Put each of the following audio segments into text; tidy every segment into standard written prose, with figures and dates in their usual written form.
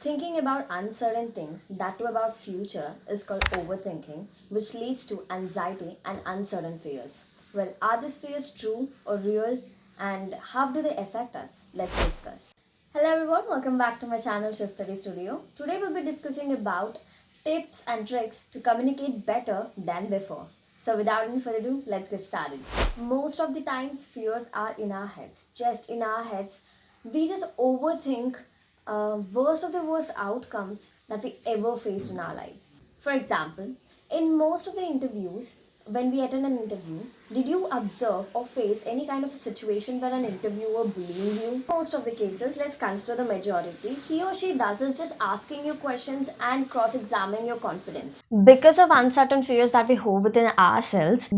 Thinking about uncertain things, that too about future, is called overthinking, which leads to anxiety and uncertain fears. Well, are these fears true or real, and how do they affect us? Let's discuss. Hello everyone, welcome back to my channel Shift Study Studio. Today we'll be discussing about tips and tricks to communicate better than before. So without any further ado, let's get started. Most of the times fears are in our heads, just in our heads. We just overthink worst of the worst outcomes that we ever faced in our lives. For example, in most of the interviews, when we attend an interview, did you observe or faced any kind of situation where an interviewer bullying you? Most of the cases, let's consider the majority, he or she does is just asking you questions and cross-examining your confidence. Because of uncertain fears that we hold within ourselves,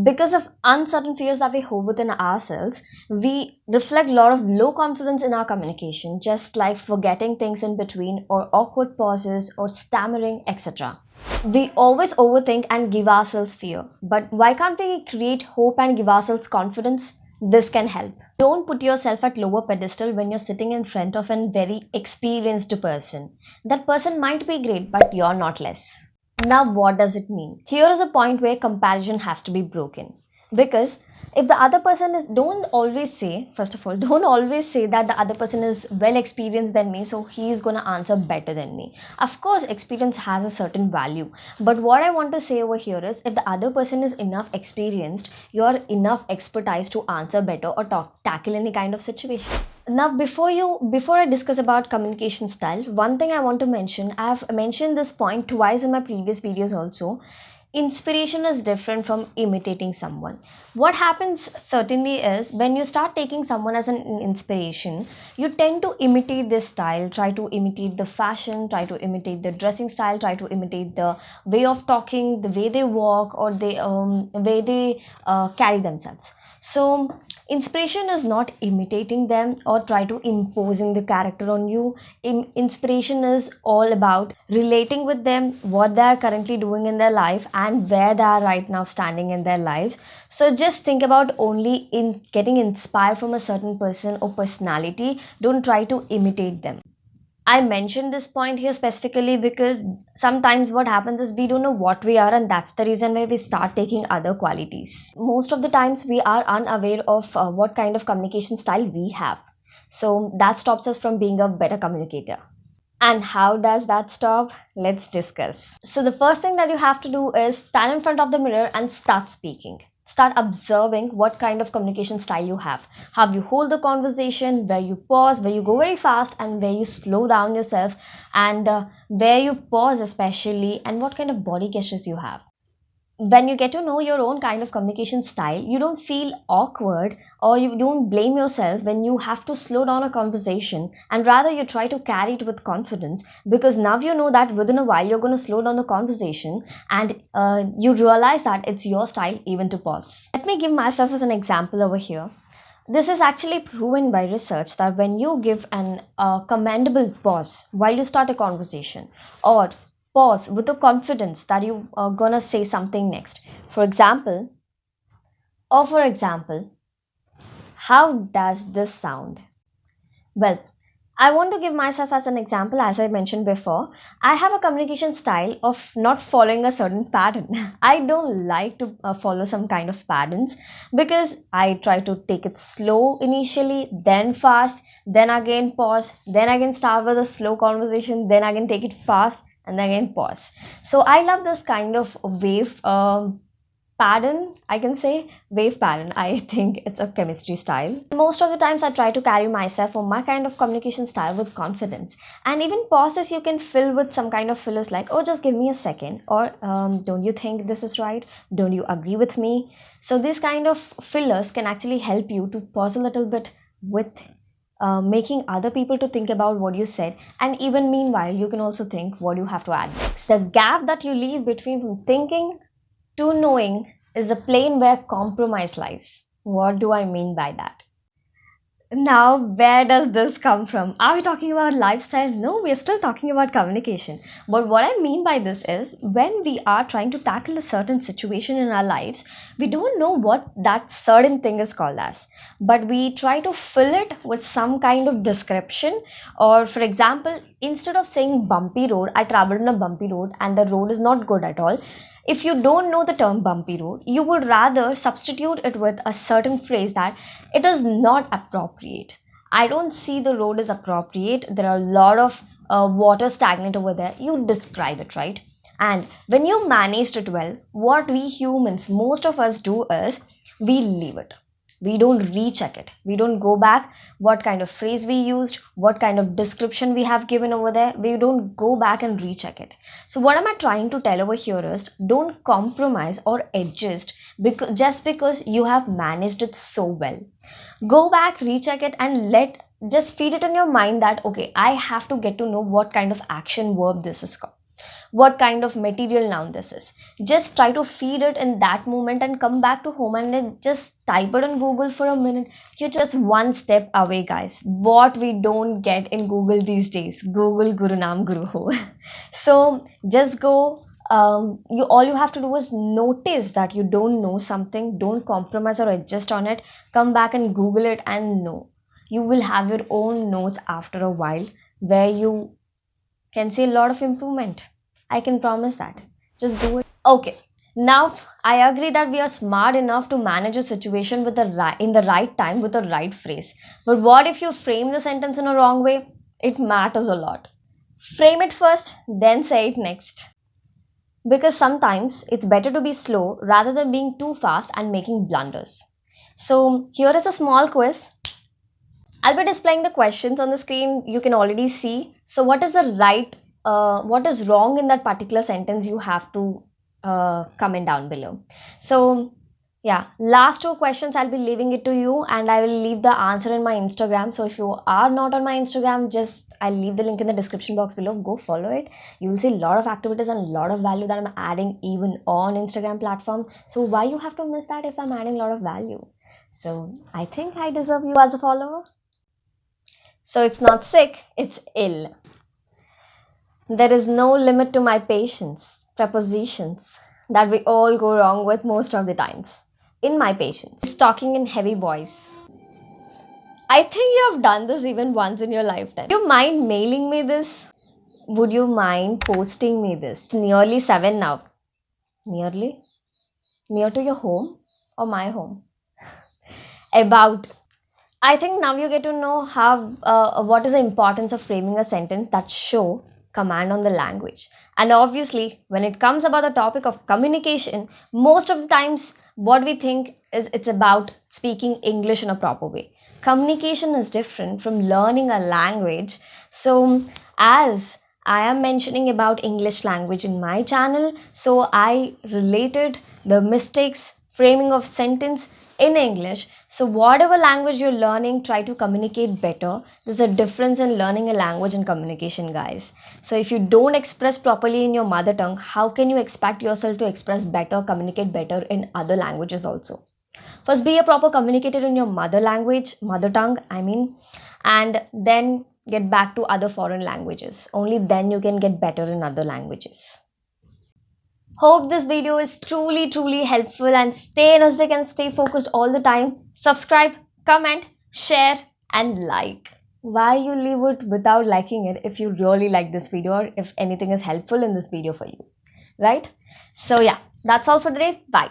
we reflect a lot of low confidence in our communication, just like forgetting things in between or awkward pauses or stammering, etc. We always overthink and give ourselves fear. But why can't we create hope and give ourselves confidence? This can help. Don't put yourself at lower pedestal when you're sitting in front of a very experienced person. That person might be great, but you're not less. Now, what does it mean? Here is a point where comparison has to be broken. Because if the other person is, don't always say, first of all, don't always say that the other person is well experienced than me, so he is going to answer better than me. Of course, experience has a certain value. But what I want to say over here is if the other person is enough experienced, you're enough expertise to answer better or tackle any kind of situation. Now before I discuss about communication style, one thing I want to mention, I've mentioned this point twice in my previous videos also. Inspiration is different from imitating someone. What happens certainly is when you start taking someone as an inspiration, you tend to imitate this style, try to imitate the fashion, try to imitate the dressing style, try to imitate the way of talking, the way they walk, or the way they carry themselves. So inspiration is not imitating them or try to imposing the character on you. Inspiration is all about relating with them, what they are currently doing in their life and where they are right now standing in their lives. So just think about only in getting inspired from a certain person or personality. Don't try to imitate them. I mentioned this point here specifically because sometimes what happens is we don't know what we are, and that's the reason why we start taking other qualities. Most of the times we are unaware of what kind of communication style we have. So that stops us from being a better communicator. And how does that stop? Let's discuss. So, the first thing that you have to do is stand in front of the mirror and start speaking. Start observing what kind of communication style you have. How you hold the conversation, where you pause, where you go very fast, and where you slow down yourself, and where you pause, especially, and what kind of body gestures you have. When you get to know your own kind of communication style, you don't feel awkward or you don't blame yourself when you have to slow down a conversation, and rather you try to carry it with confidence, because now you know that within a while you're going to slow down the conversation, and you realize that it's your style even to pause. Let me give myself as an example over here. This is actually proven by research that when you give an commendable pause while you start a conversation, or pause with the confidence that you are gonna say something next. For example, for example, how does this sound? Well, I want to give myself as an example, as I mentioned before. I have a communication style of not following a certain pattern. I don't like to follow some kind of patterns because I try to take it slow initially, then fast, then again pause, then again start with a slow conversation, then again take it fast, and then again pause. So I love this kind of wave pattern, I can say wave pattern. I think it's a chemistry style. Most of the times I try to carry myself or my kind of communication style with confidence, and even pauses you can fill with some kind of fillers like, oh, just give me a second, or don't you think this is right, don't you agree with me? So these kind of fillers can actually help you to pause a little bit with making other people to think about what you said, and even meanwhile you can also think what you have to add next. The gap that you leave between from thinking to knowing is a plane where compromise lies. What do I mean by that? Now, where does this come from? Are we talking about lifestyle? No, we're still talking about communication. But what I mean by this is when we are trying to tackle a certain situation in our lives, we don't know what that certain thing is called as. But we try to fill it with some kind of description. Or, for example, instead of saying bumpy road, I traveled on a bumpy road and the road is not good at all. If you don't know the term bumpy road, you would rather substitute it with a certain phrase that it is not appropriate. I don't see the road is appropriate. There are a lot of water stagnant over there. You describe it, right? And when you managed it well, what we humans, most of us do is we leave it. We don't recheck it. We don't go back what kind of phrase we used, what kind of description we have given over there. We don't go back and recheck it. So what am I trying to tell over here is don't compromise or adjust just because you have managed it so well. Go back, recheck it, and just feed it in your mind that okay, I have to get to know what kind of action verb this is called, what kind of material noun this is. Just try to feed it in that moment and come back to home and then just type it on Google for a minute. You're just one step away, guys. What we don't get in Google these days, Google Guru Nam Guru Ho. So just go. You all you have to do is notice that you don't know something. Don't compromise or adjust on it. Come back and Google it and know. You will have your own notes after a while where you can see a lot of improvement. I can promise that. Just do it. Okay. Now, I agree that we are smart enough to manage a situation with in the right time with the right phrase. But what if you frame the sentence in a wrong way? It matters a lot. Frame it first, then say it next. Because sometimes it's better to be slow rather than being too fast and making blunders. So, here is a small quiz. I'll be displaying the questions on the screen. You can already see. So, what is wrong in that particular sentence? You have to comment down below. So, yeah, last two questions I'll be leaving it to you, and I will leave the answer in my Instagram. So, if you are not on my Instagram, just I'll leave the link in the description box below. Go follow it. You will see a lot of activities and a lot of value that I'm adding even on Instagram platform. So, why you have to miss that if I'm adding a lot of value? So, I think I deserve you as a follower. So it's not sick, it's ill. There is no limit to my patience. Prepositions that we all go wrong with most of the times. In my patience. It's talking in heavy voice. I think you have done this even once in your lifetime. Do you mind mailing me this? Would you mind posting me this? It's nearly 7 now. Nearly? Near to your home or my home? About. I think now you get to know how what is the importance of framing a sentence that show command on the language. And obviously, when it comes about the topic of communication, most of the times what we think is it's about speaking English in a proper way. Communication is different from learning a language. So, as I am mentioning about English language in my channel, so I related the mistakes, framing of sentence in English. So, whatever language you're learning, try to communicate better. There's a difference in learning a language and communication, guys. So, if you don't express properly in your mother tongue, how can you expect yourself to express better, communicate better in other languages also? First, be a proper communicator in your mother language, mother tongue, I mean, and then get back to other foreign languages. Only then you can get better in other languages. Hope this video is truly helpful and stay energetic and stay focused all the time. Subscribe, comment, share and like. Why you leave it without liking it if you really like this video or if anything is helpful in this video for you, right? So yeah, that's all for today. Bye.